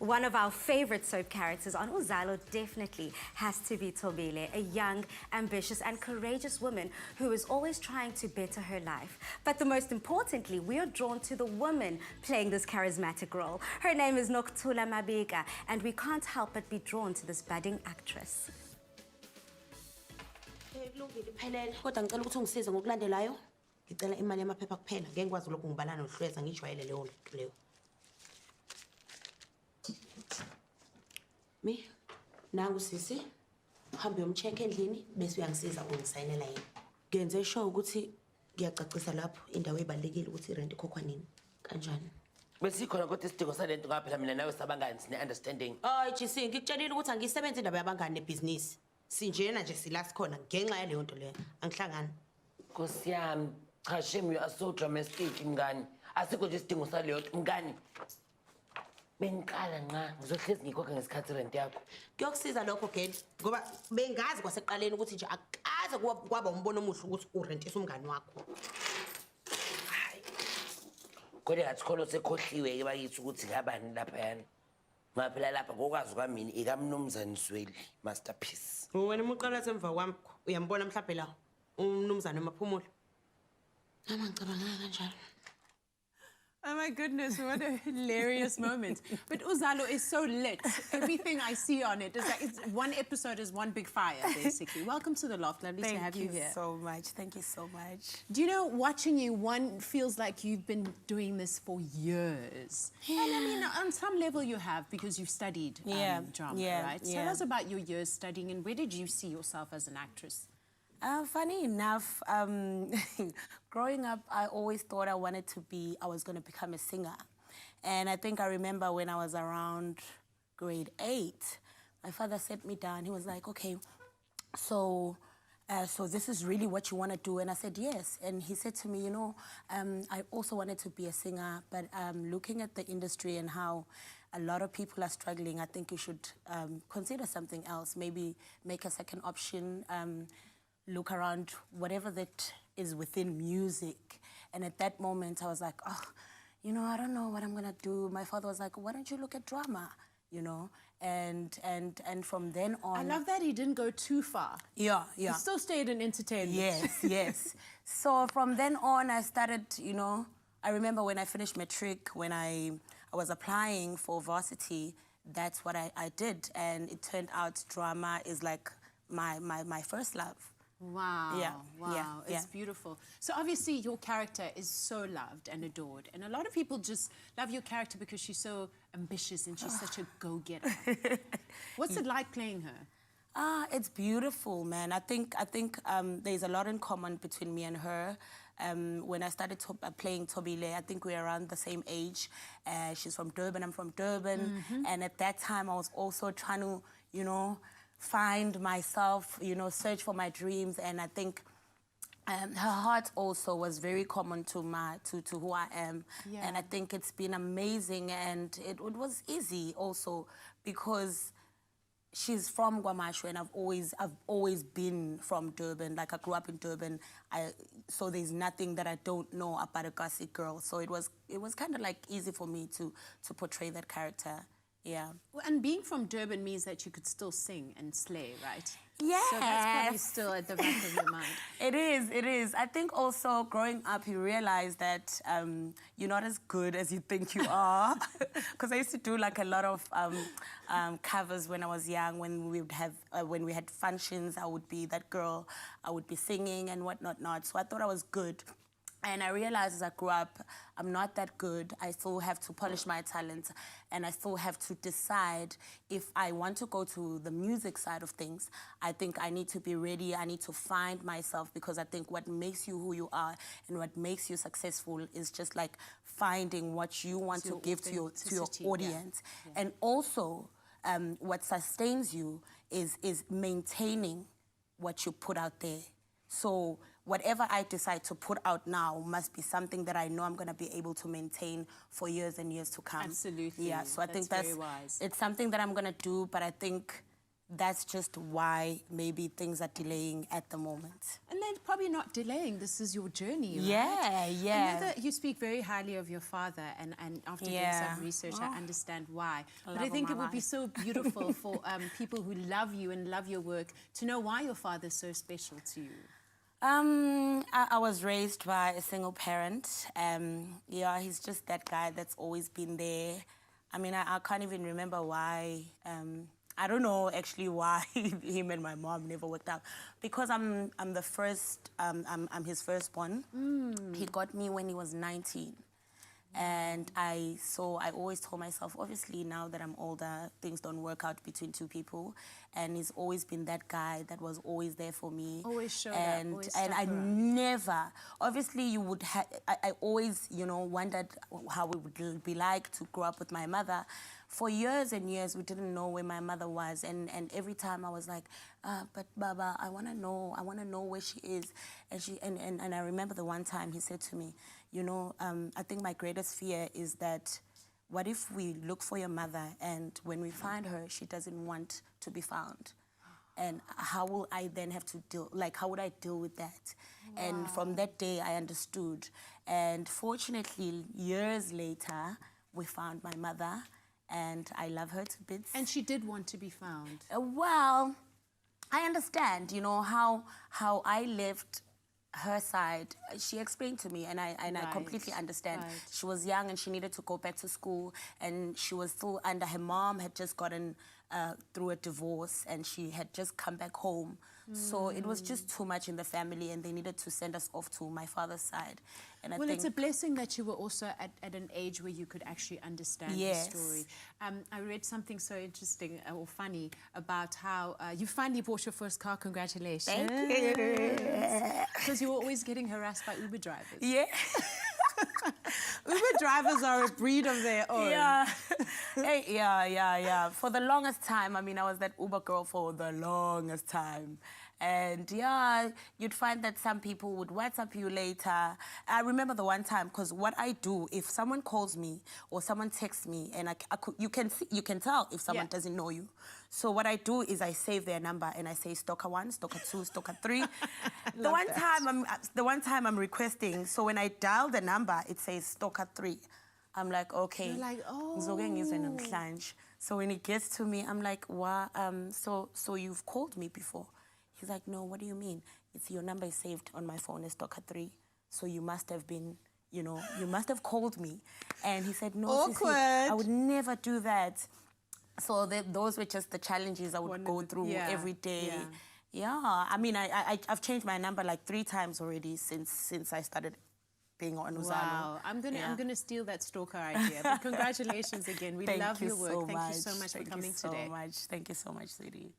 One of our favorite soap characters on Uzalo definitely has to be Thobile, a young, ambitious and courageous woman who is always trying to better her life. But the most importantly, we are drawn to the woman playing this charismatic role. Her name is Nokuthula Mabika, and we can't help but be drawn to this budding actress. Kodwa ngicela ukuthi ungisize ngokulandelayo. Ngicela imali yamaphepha kuphela. Ngeke ngikwazi lokhu ngibala nohlweza ngijwayele leyo nto leyo. Mi nangu sisi uhambe uyomcheck endlini bese uyangisiza ungisayinela yini. Ngenze sure ukuthi ngiyacacisa lapho indawo ebalekile ukuthi irent ikhokhwa nini kanjani. Bese ikhona kodwa isidingo salento ngaphela mina nawe sabangani sine understanding. Hayi Jisi ngikutshelile ukuthi angisebenzi indaba yabangani nebusiness. Sinjena nje sila sikhona ngenxa yaleyo nto leyo angihlangani. Nkosi yami cha shame you are so dramatic mngani. Asikho nje isidingo saleyo nto mngani. Bengiqala nqa ngizohlezi ngikhokha ngesikhathi rent yakho. Kuyokusiza lokho geli ngoba bengazi kwaseqaleni ukuthi nje akaze kwaba umbono omuhle ukuthi urentisa umngani wakho. Hayi. Kodwa ngathi kholo sekhohliwe ke bayithi ukuthi ngabani lapha yana. Ngaphela lapha kokwazi kwamini ikamnumzane Zweli masterpiece. Wena umuqala semva kwami uyambona mhlawumbe la umnumzane emaphumulo. Nama ngicabanga kanjalo. Oh my goodness, what a hilarious moment. But Uzalo is so lit. Everything I see on it is like one episode is one big fire, basically. Welcome to the Loft. Lovely to have you here. Thank you so much. Thank you so much. Do you know, watching you, one feels like you've been doing this for years. Yeah. And I mean, on some level you have because you've studied drama, right? Tell us about your years studying and where did you see yourself as an actress? Funny enough, growing up, I always thought I was going to become a singer. And I think I remember when I was around grade 8, my father sat me down. He was like, okay, so this is really what you want to do? And I said, yes. And he said to me, you know, I also wanted to be a singer, but looking at the industry and how a lot of people are struggling, I think you should consider something else, maybe make a second option, look around whatever that is within music. And at that moment, I was like, oh, you know, I don't know what I'm going to do. My father was like, why don't you look at drama, you know? And from then on... I love that he didn't go too far. Yeah. He still stayed in entertainment. Yes. So from then on, I started, you know, I remember when I finished matric, when I was applying for varsity, that's what I did. And it turned out drama is like my first love. Wow. Yeah. It's beautiful. So obviously your character is so loved and adored. And a lot of people just love your character because she's so ambitious and she's such a go-getter. What's it like playing her? It's beautiful, man. I think there's a lot in common between me and her. When I started playing Thobile, I think we were around the same age. She's from Durban, I'm from Durban. And at that time, I was also trying to, you know, find myself, you know, search for my dreams. And I think her heart also was very common to who I am. Yeah. And I think it's been amazing. And it was easy also because she's from KwaMashu and I've always been from Durban. Like I grew up in Durban. So there's nothing that I don't know about a gossip girl. So it was kind of like easy for me to portray that character. Yeah. Well, and being from Durban means that you could still sing and slay, right? Yeah. So that's probably still at the back of your mind. It is. I think also growing up, you realize that you're not as good as you think you are. Because I used to do like a lot of covers when I was young. When we had functions, I would be that girl. I would be singing and whatnot. So I thought I was good. And I realized as I grew up, I'm not that good. I still have to polish my talent and I still have to decide if I want to go to the music side of things. I think I need to be ready. I need to find myself because I think what makes you who you are and what makes you successful is just like finding what you want to give to your audience. Yeah. And also what sustains you is maintaining what you put out there. So whatever I decide to put out now must be something that I know I'm going to be able to maintain for years and years to come. Absolutely. Yeah, so I think that's very wise. It's something that I'm going to do, but I think that's just why maybe things are delaying at the moment. And then probably not delaying. This is your journey, right? Yeah, yeah. You speak very highly of your father, and after doing some research, I understand why. But I think it would be so beautiful for people who love you and love your work to know why your father is so special to you. I was raised by a single parent. Yeah, he's just that guy that's always been there. I mean, I can't even remember why. I don't know actually why him and my mom never worked out. Because I'm the first, I'm his firstborn. He got me when he was 19. And I always told myself, obviously now that I'm older, things don't work out between two people. And he's always been that guy that was always there for me. Always showed up, always and I stuck around. never, obviously you would I always, you know, wondered how it would be like to grow up with my mother. For years and years, we didn't know where my mother was. And every time I was like, but Baba, I want to know where she is. And I remember the one time he said to me, you know, I think my greatest fear is that what if we look for your mother and when we find her, she doesn't want to be found? And how will I then have to deal, like, how would I deal with that? Wow. And from that day, I understood. And fortunately, years later, we found my mother, and I love her to bits. And she did want to be found. Well, I understand, you know, how I left her side. She explained to me, and I completely understand. Right. She was young and she needed to go back to school, and she was still under her mom had just gotten through a divorce, and she had just come back home. So it was just too much in the family, and they needed to send us off to my father's side. And I think it's a blessing that you were also at an age where you could actually understand the story. I read something so interesting or funny about how you finally bought your first car. Congratulations. Thank you. Because you were always getting harassed by Uber drivers. Yeah. Uber drivers are a breed of their own. Yeah. Hey, yeah. For the longest time, I mean, I was that Uber girl for the longest time. And yeah, you'd find that some people would WhatsApp you later. I remember the one time, because what I do, if someone calls me or someone texts me, and you can tell if someone doesn't know you. So what I do is I save their number and I say stalker 1, stalker 2, stalker 3. The one time I'm requesting, so when I dial the number, it says stalker 3. I'm like, okay. You're like, oh. So when it gets to me, I'm like, wow, so you've called me before? He's like, no, what do you mean? It's your number is saved on my phone as stalker 3. So you must have been, you know, you must have called me. And he said, no, awkward. Sissy, I would never do that. So those were just the challenges I would go through every day. Yeah, I mean, I've changed my number like 3 times already since I started being on Uzalo. Wow, I'm gonna steal that stalker idea. But congratulations again. We love your work. Thank you so much for coming today. Thank you so much, sweetie.